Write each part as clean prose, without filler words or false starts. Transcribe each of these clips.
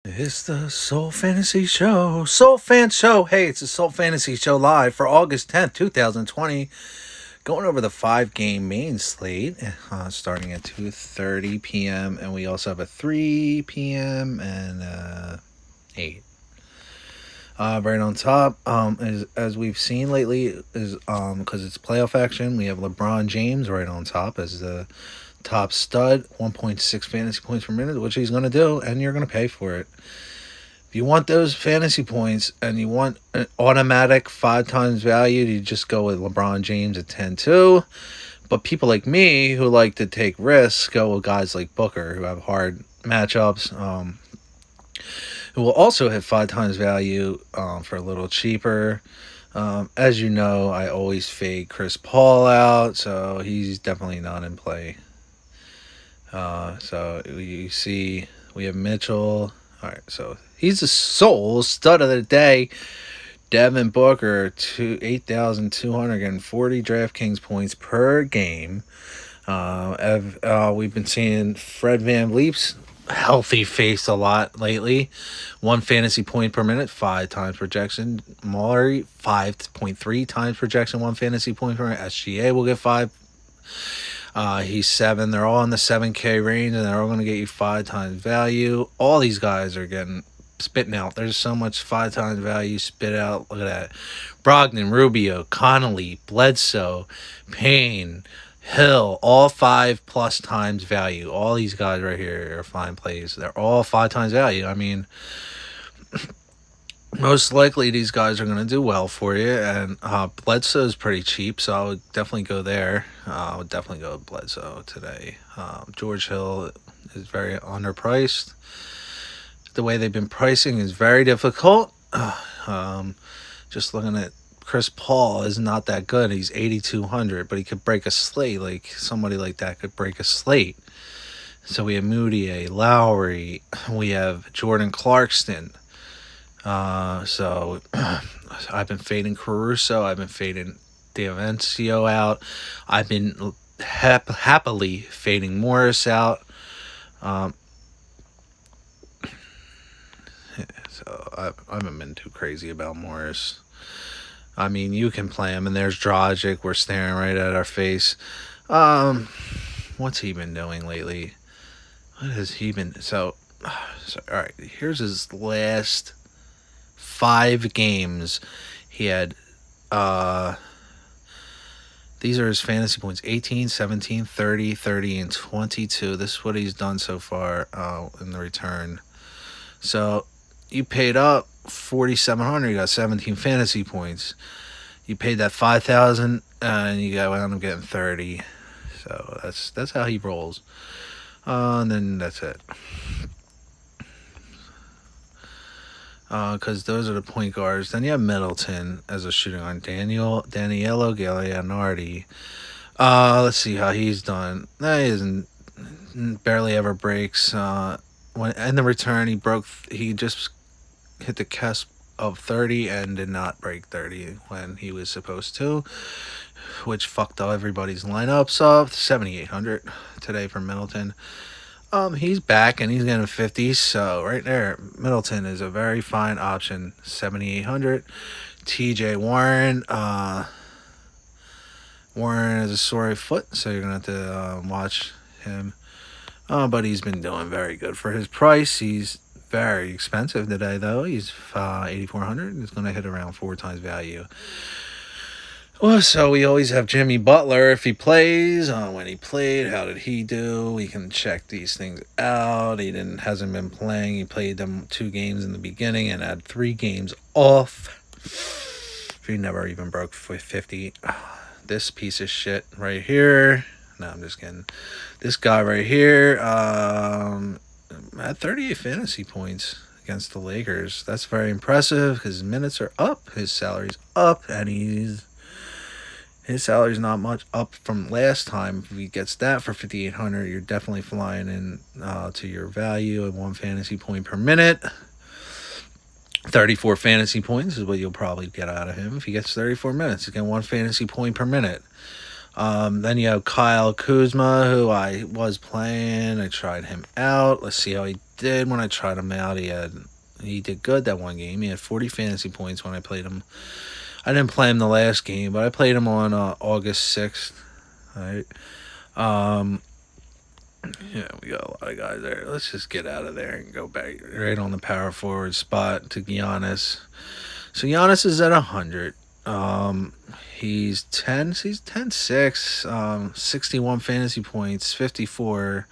It's the Soul Fantasy Show. Soul Fan Show. Hey, it's the Soul Fantasy Show live for August 10th, 2020. Going over the 5-game main slate, starting at 2:30 p.m. And we also have a 3 p.m. and 8. Right on top, as we've seen lately, is because it's playoff action, we have LeBron James right on top as the top stud, 1.6 fantasy points per minute, which he's going to do, and you're going to pay for it. If you want those fantasy points and you want an automatic 5 times value, you just go with LeBron James at 10-2. But people like me who like to take risks go with guys like Booker who have hard matchups, who will also hit 5 times value for a little cheaper. As you know, I always fade Chris Paul out, so he's definitely not in play. So you see we have Mitchell. All right, so he's the sole stud of the day. Devin Booker, 8,240 DraftKings points per game. We've been seeing Fred VanVleet's healthy face a lot lately. 1 fantasy point per minute, 5 times projection. Maury, 5.3 times projection, 1 fantasy point per minute. SGA will get 5. He's 7. They're all in the 7K range, and they're all going to get you 5 times value. All these guys are getting spitting out. There's so much 5 times value spit out. Look at that. Brogdon, Rubio, Connolly, Bledsoe, Payne, Hill, all 5+ times value. All these guys right here are fine plays. They're all 5 times value. I mean, most likely these guys are going to do well for you, and Bledsoe is pretty cheap, so I would definitely go there. I would definitely go with Bledsoe today. George Hill is very underpriced. The way they've been pricing is very difficult. Just looking at Chris Paul is not that good. He's 8,200, but he could break a slate. Like somebody like that could break a slate. So we have Moutier, Lowry, we have Jordan Clarkston. So I've been fading Caruso. I've been fading D'Avencio out. I've been happily fading Morris out. So I haven't been too crazy about Morris. I mean, you can play him, and there's Dragic. We're staring right at our face. What's he been doing lately? What has he been? So all right, here's his last 5 games. He had these are his fantasy points: 18, 17, 30, 30, and 22. This is what he's done so far in the return. So you paid up 4,700. You got 17 fantasy points. You paid that 5,000, and you wound up getting 30. So that's how he rolls. And then that's it. Because those are the point guards. Then you have Middleton as a shooting guard. Danilo Gallinari. Let's see how he's done. He isn't barely ever breaks. When in the return, he just hit the cusp of 30 and did not break 30 when he was supposed to, which fucked up everybody's lineups up. 7,800 today for Middleton. He's back and he's getting 50, so right there, Middleton is a very fine option. 7,800. TJ Warren. Warren has a sore foot, so you're gonna have to watch him. But he's been doing very good for his price. He's very expensive today, though. He's 8,400. He's gonna hit around 4 times value. Well, so we always have Jimmy Butler if he plays. When he played, how did he do? We can check these things out. He hasn't been playing. He played them 2 games in the beginning and had 3 games off. He never even broke 50. This piece of shit right here. No, I'm just kidding. This guy right here had 38 fantasy points against the Lakers. That's very impressive because his minutes are up, his salary's up, and his salary's not much up from last time. If he gets that for 5,800, you're definitely flying in to your value at 1 fantasy point per minute. 34 fantasy points is what you'll probably get out of him. If he gets 34 minutes, he's getting 1 fantasy point per minute. Then you have Kyle Kuzma, who I was playing. I tried him out. Let's see how he did when I tried him out. He did good that one game. He had 40 fantasy points when I played him. I didn't play him the last game, but I played him on August 6th. All right. Yeah, we got a lot of guys there. Let's just get out of there and go back right on the power forward spot to Giannis. So Giannis is at 100. He's 10-6, 61 fantasy points, 54,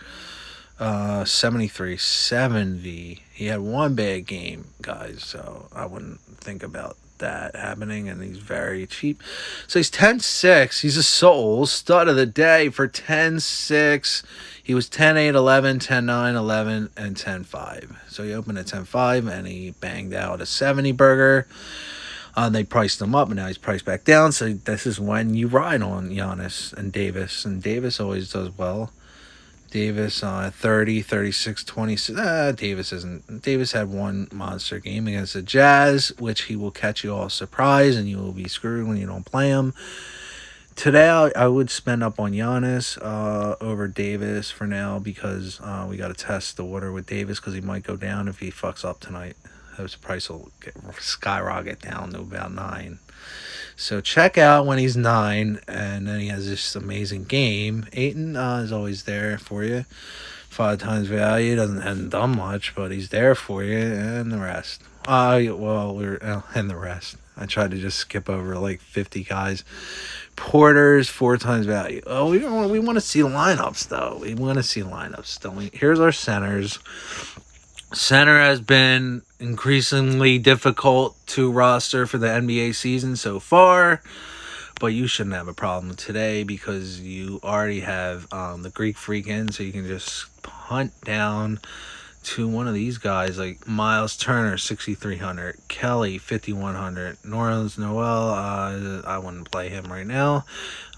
73, 70. He had one bad game, guys, so I wouldn't think about that happening, and he's very cheap. So he's 10-6. He's a soul stud of the day for 10-6. He was 10-8, 11, 10-9, 11, and 10-5. So he opened at 10-5, and he banged out a 70 burger. They priced him up, and now he's priced back down. So this is when you ride on Giannis and Davis. And Davis always does well. Davis 30, 36, 26. Davis had one monster game against the Jazz, which he will catch you all surprise, and you will be screwed when you don't play him. Today, I would spend up on Giannis over Davis for now, because we got to test the water with Davis, because he might go down if he fucks up tonight. His price will skyrocket down to about 9. So check out when he's 9, and then he has this amazing game. Ayton is always there for you. 5 times value. Hasn't done much, but he's there for you, and the rest. And the rest. I tried to just skip over like 50 guys. Porter's 4 times value. Oh, we want to see lineups though. We want to see lineups, don't we? Here's our centers. Center has been increasingly difficult to roster for the NBA season so far, but you shouldn't have a problem today because you already have the Greek Freak in, so you can just punt down to one of these guys like Miles Turner, 6,300, Kelly, 5,100, Norris Noel, I wouldn't play him right now.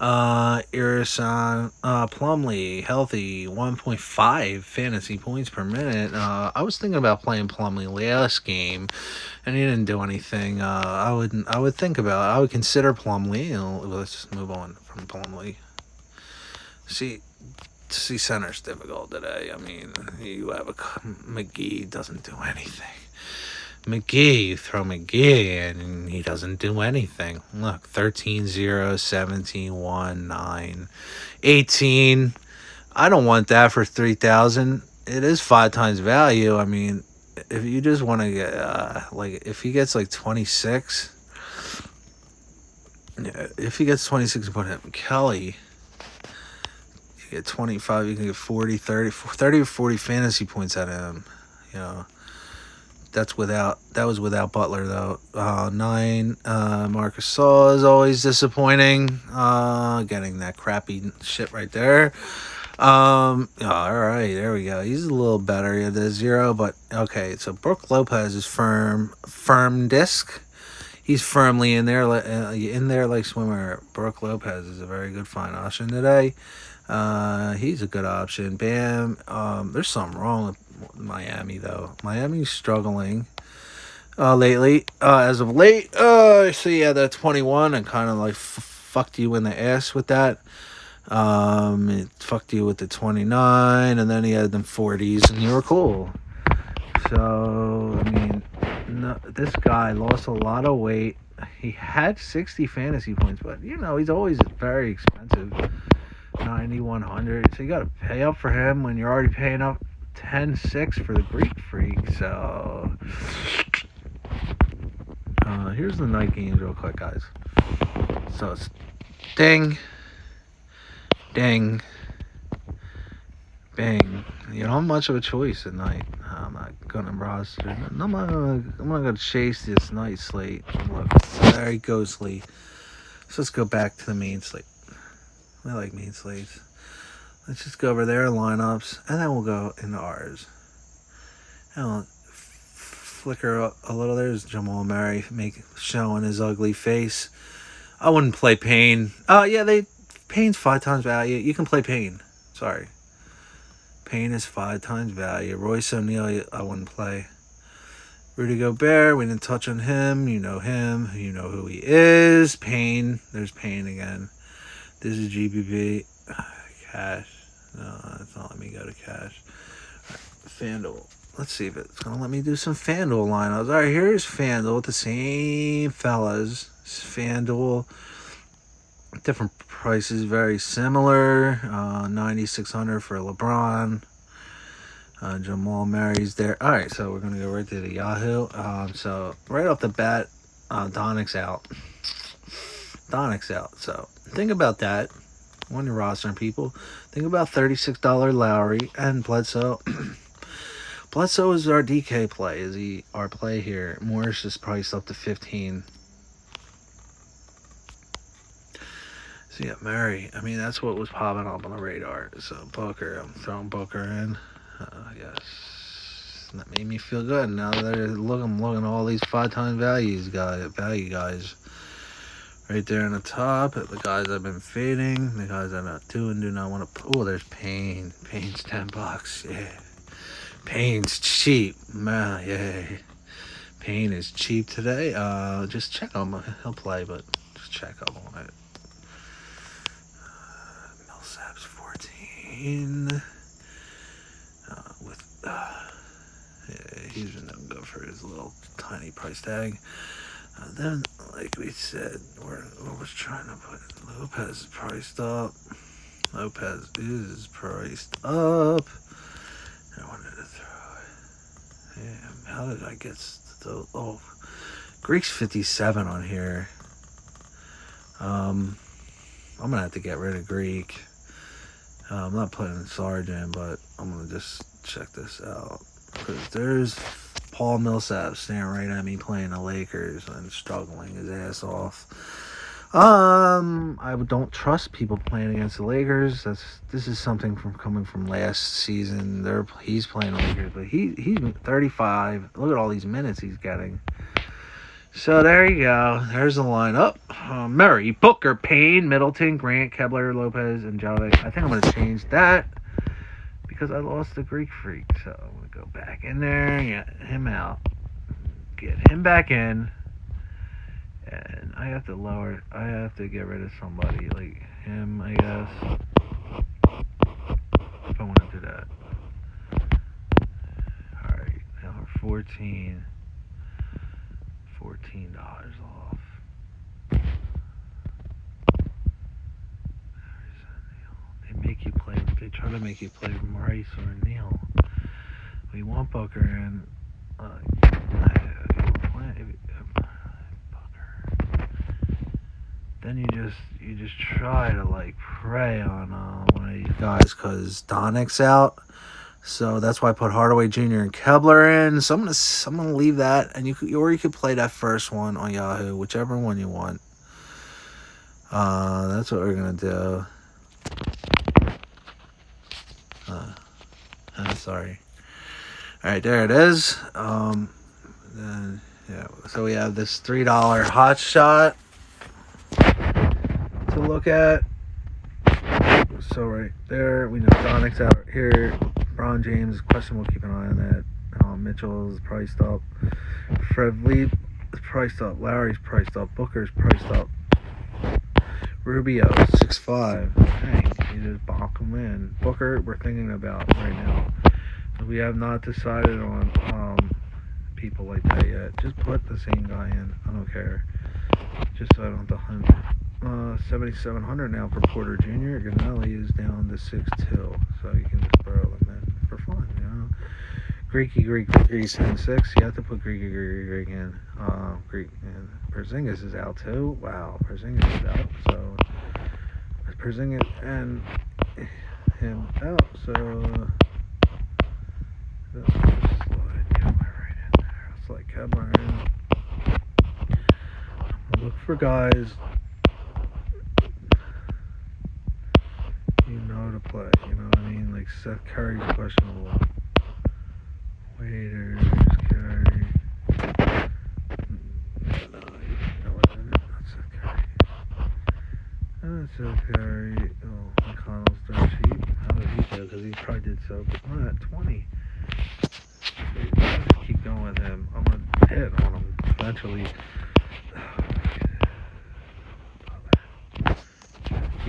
Irison Plumlee, healthy, 1.5 fantasy points per minute. I was thinking about playing Plumlee last game, and he didn't do anything. I would consider Plumlee. Let's just move on from Plumlee. See, center's difficult today. I mean, you have McGee doesn't do anything. You throw McGee in, and he doesn't do anything. Look, 13-0, 17-1, 9, 18. I don't want that for 3,000. It is 5 times value. I mean, if you just want to get, if he gets like 26, if he gets 26 and put him Kelly, you get 25, you can get 30 or 40 fantasy points out of him. You know, that was without Butler though. 9, Marcus Saul is always disappointing. Getting that crappy shit right there. All right, there we go. He's a little better. He had a 0, but okay. So Brook Lopez is firm disc. He's firmly in there like swimmer. Brook Lopez is a very good fine option today. He's a good option. Bam. There's something wrong with Miami though. Miami's struggling lately. As of late, so yeah, that 21 and kind of like fucked you in the ass with that. It fucked you with the 29, and then he had them 40s, and you were cool. So I mean, this guy lost a lot of weight. He had 60 fantasy points, but he's always very expensive. 9,100. So you got to pay up for him when you're already paying up 10-6 for the Greek Freak. So here's the night games real quick, guys. So it's ding, bang. You don't have much of a choice at night. I'm not gonna roster. I'm not gonna chase this night slate. Look, it's very ghostly. So let's go back to the main slate. I like main slates. Let's just go over their lineups, and then we'll go into ours. And I'll flicker a little. There's Jamal Murray showing his ugly face. I wouldn't play Payne. Payne's 5 times value. You can play Payne. Sorry. Payne is 5 times value. Royce O'Neal, I wouldn't play. Rudy Gobert, we didn't touch on him. You know him. You know who he is. Payne. There's Payne again. This is GBP. Cash. No, it's not letting me go to cash. Right, FanDuel. Let's see if it's going to let me do some FanDuel lineups. All right, here's FanDuel with the same fellas. FanDuel. Different prices, very similar. 9,600 for LeBron. Jamal Murray's there. All right, so we're going to go right to the Yahoo. So right off the bat, Donic's out. Donic's out. So think about that on your roster, people. Think about $36 Lowry and Bledsoe. Bledsoe is our DK play. Is he our play here? Morris is priced up to 15. So yeah, Murray. I mean, that's what was popping up on the radar. So Booker, I'm throwing Booker in. Yes, that made me feel good. Now that I'm looking at all these 5-time value guys. Right there on the top, the guys I've been fading, the guys I'm not doing, do not want to. Oh, there's Payne. Payne's $10. Yeah, Payne's cheap, man. Yeah, Payne is cheap today. Just check him. He'll play, but just check up on it. Millsap's 14. Yeah, he's gonna go for his little tiny price tag. Then, like we said, we're trying to put Lopez priced up. Lopez is priced up. I wanted to throw it. Yeah, how did I get the... Oh, Greek's 57 on here. I'm going to have to get rid of Greek. I'm not putting Sargent, but I'm going to just check this out. Because there's Paul Millsap staring right at me playing the Lakers and struggling his ass off. I don't trust people playing against the Lakers. This is something coming from last season. He's playing the Lakers, but he's 35. Look at all these minutes he's getting. So there you go. There's the lineup. Murray, Booker, Payne, Middleton, Grant, Kebler, Lopez, and Jovic. I think I'm going to change that because I lost the Greek Freak. So I'm going to go back in there, get him out, get him back in. And I have to get rid of somebody like him, I guess. If I want to do that. Alright, now we're 14. $14 off. They try to make you play Rice or Neal. We want Booker and then you just try to like prey on one of these guys because Donic's out. So that's why I put Hardaway Jr. and Kebler in. So I'm gonna leave that, and you could play that first one on Yahoo, whichever one you want. That's what we're gonna do. Sorry. All right, there it is. Then yeah. So we have this $3 hot shot to look at. So right there, we know Donic's out here. Lebron James, questionable, keep an eye on that. Mitchell's priced up. Fred Leap is priced up. Larry's priced up. Booker's priced up. Rubio, 6'5". Dang, you just bonk him in. Booker, we're thinking about right now. We have not decided on people like that yet. Just put the same guy in. I don't care. Just so I don't have to hunt. 7,700 now for Porter Jr. Ganelli is down to 6'2", so you can just throw them in for fun, you know. Greeky Greek 10-6. You have to put Greeky Greek in. Greek and Porzingis is out too. Wow, Porzingis is out. So Porzingis and him out. So let's slide Kebler right in there. Slide Kebler in. Look for guys you know to play. You know what I mean? Like Seth Curry's questionable. Waiters, Curry. No, not Seth Curry. Not Seth Curry. Oh, McConnell's dirt cheap. How did he do? Because he probably did so. But at 20. I'll just keep going with him. I'm going to hit on him eventually.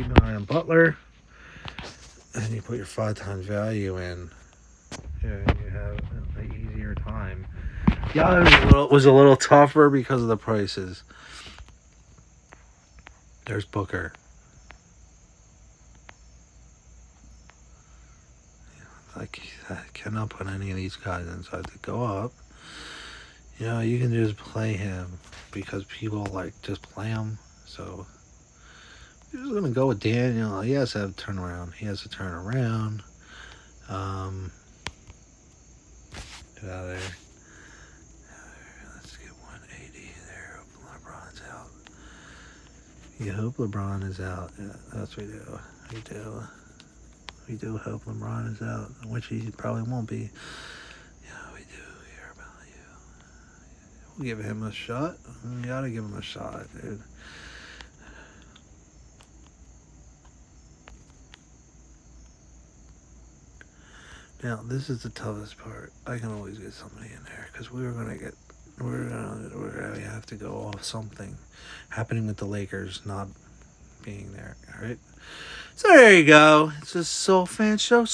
keep an eye on Butler. And you put your 5 times value in. Yeah, you have an easier time. Yeah, it was a little tougher because of the prices. There's Booker. I cannot put any of these guys inside to go up. You know, you can just play him because people just play him. So you're just gonna go with Daniel. He has to have a turnaround. Get out of there. Let's get 180 there. Hope LeBron's out. You hope LeBron is out. Yeah, that's what we do. We do hope LeBron is out, which he probably won't be. Yeah, we do care about you. We'll give him a shot. We gotta give him a shot, dude. Now, this is the toughest part. I can always get somebody in there because we're gonna have to go off something happening with the Lakers not being there. All right. So there you go. It's a Soul Fan Show.